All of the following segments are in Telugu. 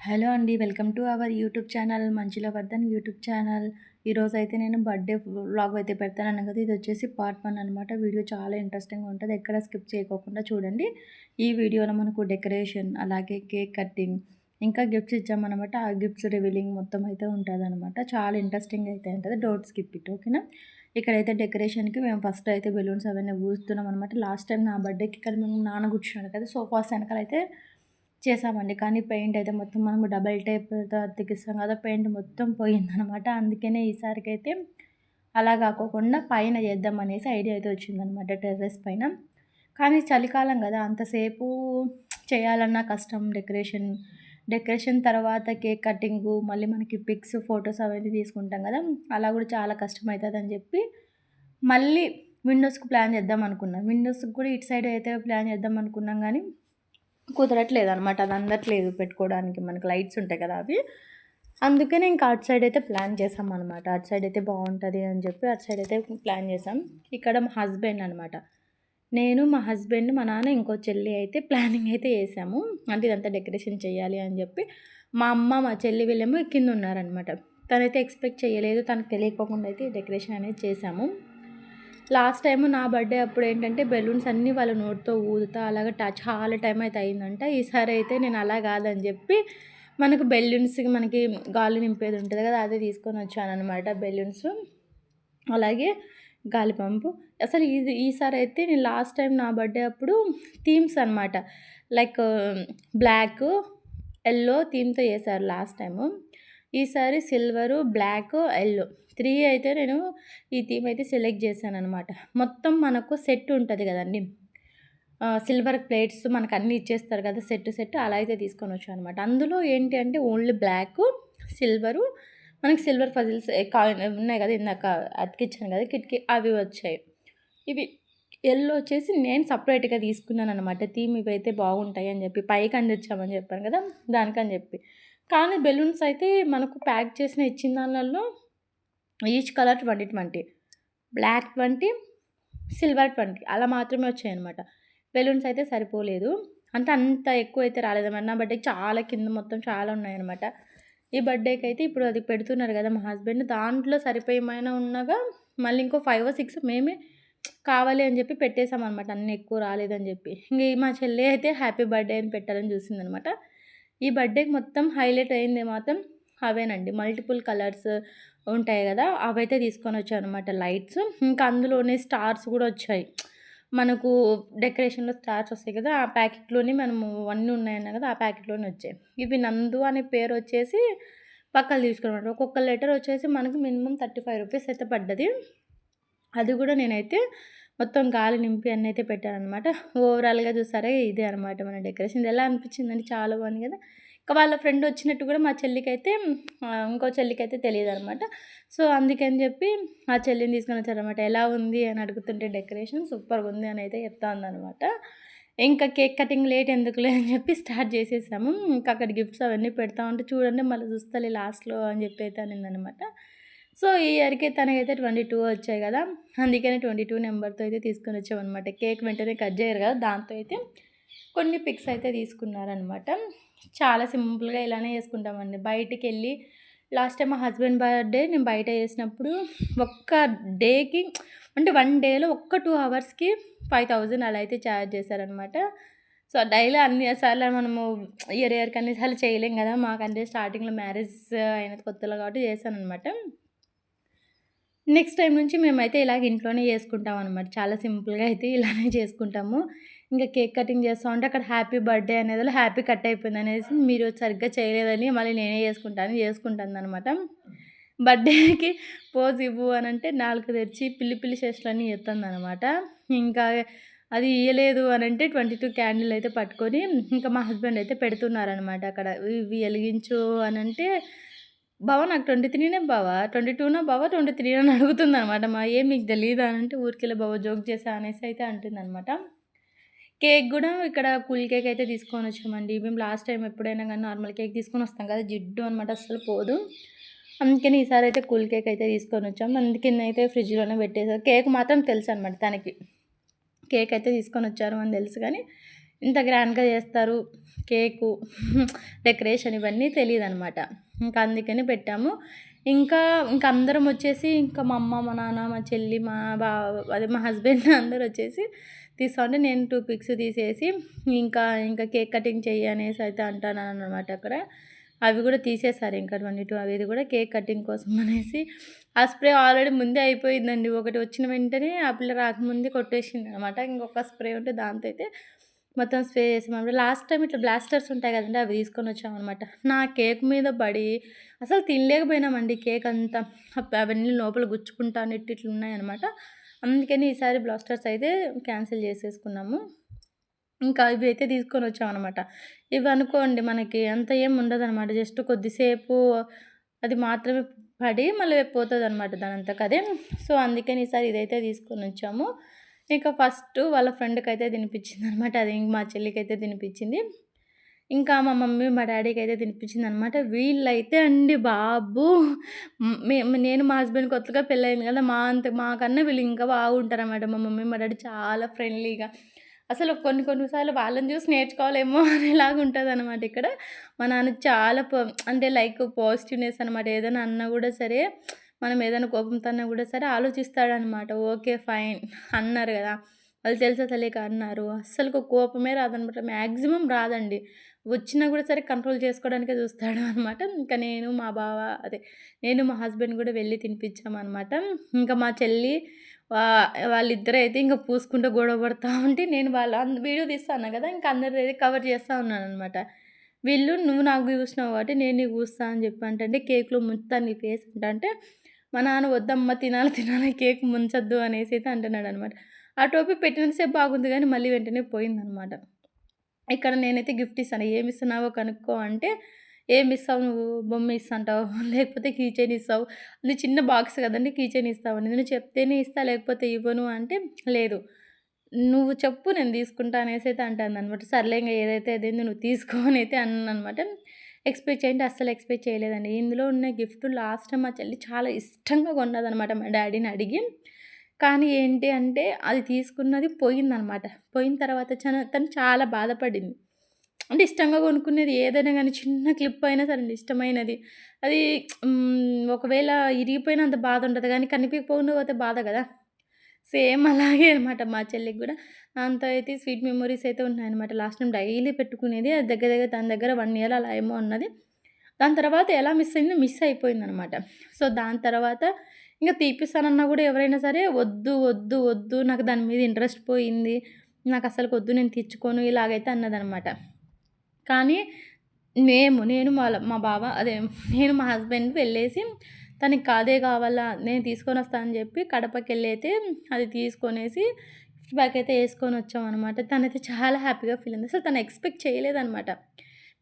హలో అండి. Welcome to our YouTube channel Manchula Vardhan YouTube channel. ఈరోజైతే నేను బర్త్‌డే వ్లాగ్ అయితే పెడతానన్నాను కదా! ఇదొచ్చేసి పార్ట్ 1 అనమాట. వీడియో చాలా ఇంట్రెస్టింగ్‌గా ఉంటది. ఎక్కడ స్కిప్ చేయకోకుండా చూడండి. ఈ వీడియోలో మనకు డెకరేషన్, అలాగే కేక్ కటింగ్, ఇంకా గిఫ్ట్స్ ఇచ్చామనమాట. ఆ గిఫ్ట్స్ రివీలింగ్ మొత్తం అయితే ఉంటదనమాట. చాలా ఇంట్రెస్టింగ్ అయితే ఉంటది. Don't skip it. ఓకేనా? ఇక్కడైతే డెకరేషన్‌కి మేము ఫస్ట్ అయితే బెలూన్స్ అవన్నీ ఊస్తున్నామనమాట. లాస్ట్ టైం నా బర్త్‌డేకి ఇక్కడ మేము నాన్న కూర్చున్నాడు కదా! సోఫాస్ వెనకాలైతే చేసామండి. కానీ పెయింట్ అయితే మొత్తం మనము డబల్ టేప్‌తో అతికిస్తాం కదా! పెయింట్ మొత్తం పోయిందనమాట. అందుకనే ఈసారికైతే అలా కాకోకుండా పైన చేద్దామనేసి ఐడియా అయితే వచ్చిందనమాట టెర్రస్ పైన. కానీ చలికాలం కదా! అంతసేపు చేయాలన్నా కష్టం డెకరేషన్. డెకరేషన్ తర్వాత కేక్ కటింగు, మళ్ళీ మనకి పిక్స్, ఫోటోస్ అవన్నీ తీసుకుంటాం కదా! అలా కూడా చాలా కష్టమైతదని చెప్పి మళ్ళీ విండోస్‌కి ప్లాన్ చేద్దాం అనుకున్నాం. విండోస్‌కి కూడా ఇటు సైడ్ అయితే ప్లాన్ చేద్దాం అనుకున్నాం గానీ కుదరట్లేదనమాట. అది అందట్లేదు పెట్టుకోవడానికి. మనకి లైట్స్ ఉంటాయి కదా! అవి. అందుకనే ఇంకా అటు సైడ్ అయితే ప్లాన్ చేసామనమాట. అటు సైడ్ అయితే బావుంటది అని చెప్పి అటు సైడ్ అయితే ప్లాన్ చేసాం. ఇక్కడ మా హస్బెండ్ అనమాట. నేను, మా హస్బెండ్, మా నాన్న, ఇంకో చెల్లి అయితే ప్లానింగ్ అయితే చేసాము. అంటే ఇదంతా డెకరేషన్ చేయాలి అని చెప్పి. మా అమ్మ, మా చెల్లి వీళ్ళేమో కిందున్నారనమాట. తనైతే ఎక్స్‌పెక్ట్ చేయలేదు. తనకు తెలియకోకుండా అయితే డెకరేషన్ అనేది చేసాము. లాస్ట్ టైము నా బర్త్‌డే అప్పుడేంటంటే బెలూన్స్ అన్నీ వాళ్ళ నోటితో ఊదుతా అలాగా చాలా టైం అయితే అయిందంట. ఈసారి అయితే నేను అలా కాదని చెప్పి మనకు బెలూన్స్‌కి మనకి గాలి నింపేది ఉంటది కదా! అదే తీసుకొనొచ్చాననమాట బెలూన్స్. అలాగే గాలి పంపు. అసలు ఈసారైతే నేను లాస్ట్ టైం నా బర్త్‌డే అప్పుడు థీమ్స్ అనమాట. లైక్ బ్లాకు, యెల్లో థీమ్‌తో చేశారు లాస్ట్ టైము. ఈసారి సిల్వరు, బ్లాకు, యెల్లో 3 అయితే నేను ఈ థీమ్ అయితే సెలెక్ట్ చేశాననమాట. మొత్తం మనకు సెట్ ఉంటది కదండీ! సిల్వర్ ప్లేట్స్ మనకన్నీ ఇచ్చేస్తారు కదా! సెట్ అలా అయితే తీసుకొనొచ్చాననమాట. అందులో ఏంటి అంటే ఓన్లీ బ్లాకు, సిల్వరు, మనకి సిల్వర్ ఫజిల్స్ ఉన్నాయి కదా! ఇందాక అతికిచ్చాను కదా! అవి వచ్చాయి. ఇవి యెల్లో వచ్చేసి నేను సెపరేట్‌గా తీసుకున్నాననమాట. థీమ్ ఇవైతే బాగుంటాయి అని చెప్పి. పైకి అందించామని చెప్పాను కదా! దానికని చెప్పి. కానీ బెలూన్స్ అయితే మనకు ప్యాక్ చేసిన ఇచ్చిన దాన్లల్లో ఈచ్ కలర్ 20, 20, బ్లాక్ 20, సిల్వర్ 20 అలా మాత్రమే వచ్చాయనమాట. బెలూన్స్ అయితే సరిపోలేదు. అంటే అంత ఎక్కువైతే రాలేదనమాట. నా బర్త్‌డేకి చాలా కింద మొత్తం చాలా ఉన్నాయనమాట. ఈ బర్త్‌డేకి అయితే ఇప్పుడు అది పెడుతున్నారు కదా! మా హస్బెండ్ దాంట్లో సరిపోయేమైనా ఉన్నగా మళ్ళీ ఇంకో 5, 6 మేమే కావాలి అని చెప్పి పెట్టేసామనమాట. అన్నీ ఎక్కువ రాలేదని చెప్పి. ఇంక మా చెల్లి అయితే హ్యాపీ బర్త్‌డే అని పెట్టాలని చూసిందనమాట. ఈ బర్త్‌డేకి మొత్తం హైలైట్ అయింది మాత్రం అవేనండి. మల్టిపుల్ కలర్స్ ఉంటాయి గదా! అవైతే తీసుకొనొచ్చాననమాట లైట్స్. ఇంకా అందులోనే స్టార్స్ గూడా వచ్చాయి. మనకు డెకరేషన్‌లో స్టార్స్ వస్తాయి కదా! ఆ ప్యాకెట్‌లోనే మనము అన్నీ ఉన్నాయన్నా కదా! ఆ ప్యాకెట్‌లోనే వచ్చాయి. ఇవి నందు అనే పేరొచ్చేసి పక్కన తీసుకున్నామన్నమాట. ఒక్కొక్క లెటర్ వచ్చేసి మనకు మినిమమ్ రూ. 35 అయితే పడ్డది. అది గూడా నేనైతే మొత్తం గాలి నింపి అన్నయితే పెట్టాననమాట. ఓవరాల్‌గా చూసారా ఇదే అనమాట మన డెకరేషన్. ఇదెలా అనిపించిందంటే చాలా బాగుంది కదా! ఇంకా వాళ్ళ ఫ్రెండ్ వచ్చినట్టు కూడా మా చెల్లికైతే ఇంకో చెల్లికైతే తెలీదనమాట. సో, అందుకని చెప్పి ఆ చెల్లిని తీసుకొనొచ్చారనమాట. ఎలా ఉంది అని అడుగుతుంటే డెకరేషన్ సూపర్‌గుంది అని అయితే చెప్తా ఉందనమాట. ఇంకా కేక్ కటింగ్ లేట్ ఎందుకులే అని చెప్పి స్టార్ట్ చేసేసాము. ఇంకా అక్కడ గిఫ్ట్స్ అవన్నీ పెడతా ఉంటే చూడండి మళ్ళీ చూస్తాలే లాస్ట్‌లో అని చెప్పి అయితే అనిందనమాట. సో, ఈ ఇయర్‌కి తనకైతే 22 వచ్చాయి గదా! అందుకని 22 నెంబర్‌తో అయితే తీసుకొనొచ్చామనమాట. కేక్ వెంటనే కట్ జేయరు గదా! దాంతో అయితే కొన్ని పిక్స్ అయితే తీసుకున్నారనమాట. చాలా సింపుల్‌గా ఇలానే చేసుకుంటామండి. బయటికెళ్ళి లాస్ట్ టైమ్ మా హస్బెండ్ బర్త్‌డే నేను బయట చేసినప్పుడు ఒక్క డేకి అంటే 1 డేలో ఒక్క 2 అవర్స్‌కి 5000 అలా అయితే చార్జ్ చేశారనమాట. సో, డైలీ అన్ని సార్లు మనము ఇయర్‌కి అన్ని సార్లు చేయలేం గదా! మాకంటే స్టార్టింగ్‌లో మ్యారేజ్ అయిన కొత్తలో కాబట్టి చేశాననమాట. నెక్స్ట్ టైమ్ నుంచి మేమైతే ఇలాగ ఇంట్లోనే చేసుకుంటామనమాట. చాలా సింపుల్‌గా అయితే ఇలానే చేసుకుంటాము. ఇంక కేక్ కటింగ్ చేస్తా ఉంటే అక్కడ హ్యాపీ బర్త్‌డే అనేదిలో హ్యాపీ కట్ అయిపోయిందనేసి మీరు సరిగ్గా చేయలేదని మళ్ళీ నేనే చేసుకుంటాననమాట. బర్త్‌డేకి పోజ్ ఇవ్వు అనంటే నాలుక తెరిచి పిల్లి పిల్లి చేష్టలన్నీ చేత్తందనమాట. ఇంకా అది ఇయ్యలేదు అనంటే 22 క్యాండిల్ అయితే పట్టుకొని ఇంకా మా హస్బెండ్ అయితే పెడుతున్నారనమాట అక్కడ. ఇవి ఎలిగించు అనంటే బావ నాకు 23 బావ, 22 బావ, 23 అని అడుగుతుందనమాట. ఏం మీకు తెలీదా అనంటే ఊరికేలే బావ జోక్ చేశా అనేసి అయితే అంటుందనమాట. కేక్ గూడా ఇక్కడ కూల్ కేక్ అయితే తీసుకొనొచ్చామండి. మేము లాస్ట్ టైమ్ ఎప్పుడైనా గానీ నార్మల్ కేక్ తీసుకొనొస్తాం కదా! జిడ్డు అనమాట అస్సలు పోదు. అందుకని ఈసారైతే కూల్ కేక్ అయితే తీసుకొనొచ్చాం. అందుకనైతే ఫ్రిడ్జ్‌లోనే పెట్టేసా. కేక్ మాత్రం తెలుసనమాట తనకి. కేక్ అయితే తీసుకొనొచ్చారు అని తెలుసు గానీ, ఇంత గ్రాండ్‌గా చేస్తారు కేకు, డెకరేషన్ ఇవన్నీ తెలీదనమాట. ఇంకా అందుకని పెట్టాము. ఇంకా ఇంకా అందరం వచ్చేసి ఇంకా మా అమ్మ, మా నాన్న, మా చెల్లి, మా అదే మా హస్బెండ్ అందరూ వచ్చేసి తీస్తా ఉంటే నేను 2 పిక్స్ తీసేసి ఇంకా కేక్ కటింగ్ చెయ్యి అనేసి అయితే అంటున్నాననమాట అక్కడ. అవి కూడా తీసేశారు ఇంకా 22 అవి ఇది కూడా కేక్ కటింగ్ కోసం అనేసి. ఆ స్ప్రే ఆల్రెడీ ముందే అయిపోయిందండి. ఒకటి వచ్చిన వెంటనే ఆ పిల్ల రాకముందే కొట్టేసిందనమాట. ఇంకొక స్ప్రే ఉంటే దాంతో అయితే మొత్తం స్ప్రే చేసామనమాట. లాస్ట్ టైమ్ ఇట్లా బ్లాస్టర్స్ ఉంటాయి కదండీ! అవి తీసుకొనొచ్చామనమాట. నా కేక్ మీద పడి అసలు తినలేకపోయినామండి కేక్ అంతా. అవన్నీ లోపల గుచ్చుకుంటానట్టు ఇట్లున్నాయనమాట. అందుకని ఈసారి బ్లాస్టర్స్ అయితే క్యాన్సిల్ చేసేసుకున్నాము. ఇంకా ఇవైతే తీసుకొనొచ్చామనమాట. ఇవనుకోండి మనకి అంత ఏం ఉండదనమాట. జస్ట్ కొద్దిసేపు అది మాత్రమే పడి మళ్ళీ పోతదనమాట దానంతకదే. సో, అందుకని ఈసారి ఇదైతే తీసుకొనొచ్చాము. ఇక ఫస్ట్ వాళ్ళ ఫ్రెండ్‌కైతే తినిపించిందనమాట. అది మా చెల్లికైతే తినిపించింది. ఇంకా మా మమ్మీ, మా డ్యాడీకైతే తినిపించిందనమాట. వీళ్ళైతే అండి బాబు! నేను మా హస్బెండ్ కొత్తగా పెళ్ళయింది కదా! మాకన్నా వీళ్ళు ఇంకా బాగుంటారనమాట. మా మమ్మీ, మా డ్యాడీ చాలా ఫ్రెండ్లీగా. అసలు కొన్ని కొన్ని సార్లు వాళ్ళని చూసి నేర్చుకోవాలేమో అనేలాగా ఉంటదనమాట ఇక్కడ. మా నాన్న చాలా అంటే లైక్ పాజిటివ్‌నెస్ అనమాట. ఏదైనా అన్నా కూడా సరే, మనం ఏదైనా కోపంతో అన్నా కూడా సరే ఆలోచిస్తాడనమాట. ఓకే. ఫైన్ అన్నారు కదా! వాళ్ళు తెలుసా తెలియక అన్నారు. అస్సలుకు కోపమే రాదనమాట. మాక్సిమం రాదండి. వచ్చినా కూడా సరే కంట్రోల్ చేసుకోవడానికే చూస్తాడు అనమాట. ఇంకా నేను మా హస్బెండ్ కూడా వెళ్లి తినిపించామనమాట. ఇంకా మా చెల్లి వాళ్ళిద్దరైతే ఇంక పూసుకుంటూ గొడవ పడతా ఉంటే నేను వీడియో తీస్తా అన్నా కదా! ఇంక అందరిదైతే కవర్ చేస్తా ఉన్నాననమాట. వీళ్ళు "నువ్వు నాకు పూసినావు కాబట్టి నేను నీకు పూస్తా" అని చెప్పి అంటే కేక్‌లో ముంచుతా నీ ఫేస్ అంటే మా నాన్న "వద్దమ్మా తినాలి కేక్ ముంచొద్దు" అనేసి అయితే అంటున్నాడనమాట. ఆ టోపీ పెట్టినంత సేపు బాగుంది గానీ మళ్ళీ వెంటనే పోయిందనమాట. ఇక్కడ నేనైతే గిఫ్ట్ ఇస్తాను. "ఏమిస్తున్నావో కనుక్కో" అంటే "ఏమిస్తావు నువ్వు? బొమ్మ ఇస్తాంటావు, లేకపోతే కీ చైన్ ఇస్తావు. అది చిన్న బాక్స్ కదండీ! కీ చైన్ ఇస్తావని. నువ్వు చెప్తేనే ఇస్తా లేకపోతే ఇవ్వను" అంటే "లేదు. నువ్వు చెప్పు నేను తీసుకుంటా" అనేసైతే అంటాందనమాట. సర్లే ఇంగ ఏదైతే అదైంది నువ్వు తీసుకో అనైతే అన్నాననమాట. ఎక్స్‌పెక్ట్ చేయండి అస్సలు ఎక్స్‌పెక్ట్ చేయలేదండి. ఇందులో ఉన్న గిఫ్ట్ లాస్ట్ టైమ్ మా చెల్లి చాలా ఇష్టంగా కొన్నదనమాట మా డ్యాడీని అడిగి. కానీ ఏంటి అంటే అది తీసుకున్నది పోయిందనమాట. పోయిన తర్వాత తను చాలా బాధపడింది. అంటే ఇష్టంగా కొనుక్కునేది ఏదైనా గానీ చిన్న క్లిప్ అయినా సరే అండి ఇష్టమైనది. అది ఒకవేళ ఇరిగిపోయినా అంత బాధ ఉండదు గానీ కనిపియకపోకుండా పోతే బాధ గదా! సేమ్ అలాగే అనమాట మా చెల్లికి గూడా. దాంతో అయితే స్వీట్ మెమోరీస్ అయితే ఉన్నాయన్నమాట. లాస్ట్ టైమ్ డైలీ పెట్టుకునేది. అది దగ్గర దగ్గర తన దగ్గర 1 ఇయర్ అలా ఏమో ఉన్నది. దాని తర్వాత ఎలా మిస్ అయిందో మిస్ అయిపోయిందనమాట. సో, దాని తర్వాత ఇంక తీపిస్తానన్నా గూడా ఎవరైనా సరే వద్దు, వద్దు, వద్దు నాకు దాని మీద ఇంట్రెస్ట్ పోయింది. నాకసలకొద్దు నేను తెచ్చుకోను ఇలాగైతే అన్నదనమాట. కానీ నేను మా బావ అదే నేను మా హస్బెండ్ వెళ్ళేసి తనకి అదే కావాలా నేను తీసుకొనొస్తా అని చెప్పి కడపకెళ్ళి అయితే అది తీసుకొనేసి గిఫ్ట్ బ్యాగ్ అయితే యేసుకొనొచ్చామనమాట. తనైతే చాలా హ్యాపీగా ఫీల్ అయింది. అసలు తను ఎక్స్‌పెక్ట్ చేయలేదనమాట.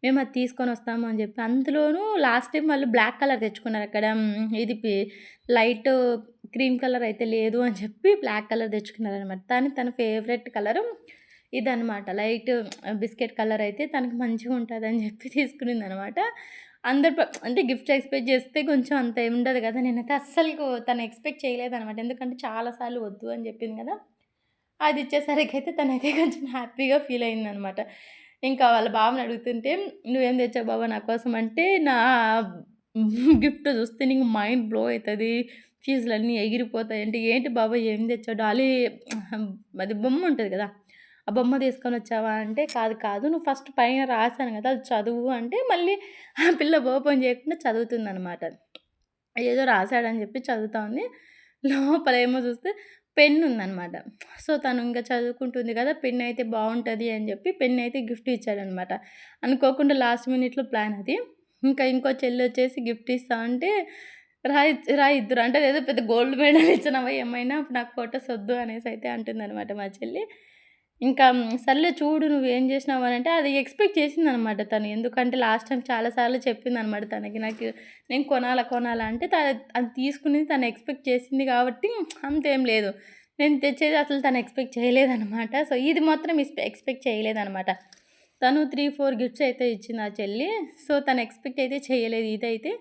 మేము అది తీసుకొనొస్తాము అని చెప్పి. అందులోనూ లాస్ట్ టైమ్ వాళ్ళు బ్లాక్ కలర్ తెచ్చుకున్నారక్కడ. ఇది లైట్ క్రీమ్ కలర్ అయితే లేదు అని చెప్పి బ్లాక్ కలర్ తెచ్చుకున్నారనమాట. తన ఫేవరెట్ కలరు ఇదనమాట. లైట్ బిస్కెట్ కలర్ అయితే తనకి మంచిగుంటదని జెప్పి తీసుకునిందనమాట. అందరు అంటే గిఫ్ట్స్ ఎక్స్‌పెక్ట్ జేస్తే కొంచెం అంత ఉండదు గదా! నేనైతే అస్సలుకు తను ఎక్స్‌పెక్ట్ చేయలేదనమాట. ఎందుకంటే చాలా సార్లు వద్దు అని జెప్పింది గదా! అది ఇచ్చేసరికైతే తనైతే కొంచెం హ్యాపీగా ఫీల్ అయిందనమాట. ఇంకా వాళ్ళ బావని అడుగుతుంటే, "నువ్వేం తెచ్చావు బావ నా కోసం" అంటే, నా గిఫ్ట్ చూస్తే నీకు మైండ్ బ్లో అయితది. ఫీజులన్నీ ఎగిరిపోతాయి. అంటే, "ఏంటి బావ ఏం తెచ్చావు?" డాలీ అది బొమ్మ ఉంటది గదా! ఆ బొమ్మ తీసుకొనొచ్చావా అంటే, "కాదు, కాదు నువ్వు ఫస్ట్ పైన రాసాను గదా! అది చదువు" అంటే, మళ్ళీ ఆ పిల్ల ఓపెన్ చేయకుండా చదువుతుందనమాట. ఏదో రాసాడని చెప్పి చదువుతా ఉంది. లోపలేమో చూస్తే పెన్నుందనమాట. సో, తను ఇంక చదువుకుంటుంది గదా! పెన్నయితే బావుంటది అని జెప్పి పెన్నయితే గిఫ్ట్ ఇచ్చాడనమాట. అనుకోకుండా లాస్ట్ మినిట్‌లో ప్లాన్ అది. ఇంకా ఇంకో చెల్లొచ్చేసి గిఫ్ట్ ఇస్తా అంటే, రా ఇద్దరు అంటే అదేదో పెద్ద గోల్డ్ మెడల్ ఇచ్చినావా ఏమైనా నాకు ఫోటోస్ ఒద్దు అనేసయితే అంటుందనమాట మా చెల్లి. ఇంకా సర్లే చూడు నువ్వేం జేసినావు అనంటే అది ఎక్స్‌పెక్ట్ చేసిందనమాట తను. ఎందుకంటే లాస్ట్ టైమ్ చాలా సార్లు చెప్పిందనమాట తనకి నేను కొనాలా అంటే అది తీసుకునేది తను ఎక్స్‌పెక్ట్ చేసింది కాబట్టి అంతేం లేదు. నేను తెచ్చేది అసలు తను ఎక్స్‌పెక్ట్ చేయలేదనమాట. సో, ఇది మాత్రం ఎక్స్‌పెక్ట్ చేయలేదనమాట. తను 3, 4 గిఫ్ట్స్ అయితే ఇచ్చింది ఆ చెల్లి. సో, తను ఎక్స్‌పెక్ట్ అయితే చేయలేదు. ఇదైతే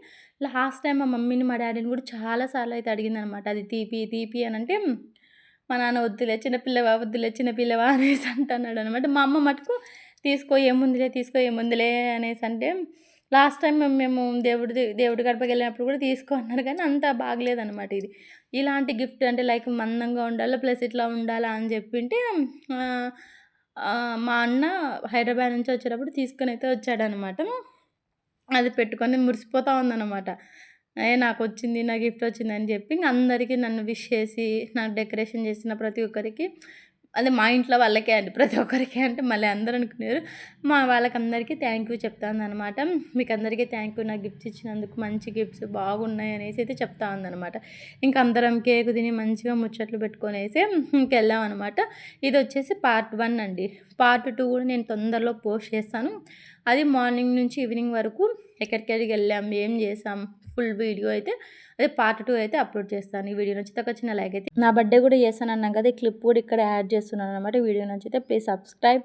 లాస్ట్ టైమ్ మా మమ్మీని, మా డ్యాడీని కూడా చాలా సార్లు అయితే అడిగిందనమాట. అది తీపి అనంటే మా నాన్న వద్దులే చిన్నపిల్లవా వద్దులే చిన్నపిల్లవా అనేసి అంటున్నాడు అనమాట. మా అమ్మ మటుకు తీసుకో ఏముందిలే తీసుకో ఏముందిలే అనేసి అంటే లాస్ట్ టైం మేము దేవుడి గడపకి వెళ్ళినప్పుడు కూడా తీసుకో అన్నారు కానీ అంత బాగలేదనమాట ఇది. ఇలాంటి గిఫ్ట్ అంటే లైక్ మందంగా ఉండాలా ప్లస్ ఇట్లా ఉండాలా అని చెప్పింటే మా అన్న హైదరాబాద్ నుంచి వచ్చేటప్పుడు తీసుకొనైతే వచ్చాడనమాట. అది పెట్టుకొని మురిసిపోతా ఉందనమాట. నాకొచ్చింది, నా గిఫ్ట్ వచ్చిందని చెప్పి ఇంక అందరికీ నన్ను విష్ చేసి, నాకు డెకరేషన్ చేసిన ప్రతి ఒక్కరికి అదే మా ఇంట్లో వాళ్ళకే అండి. ప్రతి ఒక్కరికి అంటే మళ్ళీ అందరూ అనుకునేరు. మా వాళ్ళకందరికీ థ్యాంక్ యూ చెప్తాందనమాట. మీకందరికీ థ్యాంక్ యూ నాకు గిఫ్ట్స్ ఇచ్చినందుకు. మంచి గిఫ్ట్స్ బాగున్నాయి అనేసి అయితే చెప్తా ఉందనమాట. ఇంక అందరం కేక్ తిని మంచిగా ముచ్చట్లు పెట్టుకొనేసి ఇంకెళ్ళామనమాట. ఇదొచ్చేసి పార్ట్ 1 అండి. పార్ట్ 2 కూడా నేను తొందరలో పోస్ట్ చేస్తాను. అది మార్నింగ్ నుంచి ఈవినింగ్ వరకు ఎక్కడికెక్కడికి వెళ్ళాం, ఏం చేసాం ఫుల్ వీడియో అయితే అదే పార్ట్ 2 అయితే అప్లోడ్ చేస్తాను. ఈ వీడియో నచ్చితే ఒక చిన్న లైక్ అయితే నా బర్త్డే కూడా చేస్తానన్నాను కదా, ఈ క్లిప్ కూడా ఇక్కడ యాడ్ చేస్తున్నాను అనమాట. వీడియో నచ్చితే ప్లీజ్ సబ్స్క్రైబ్.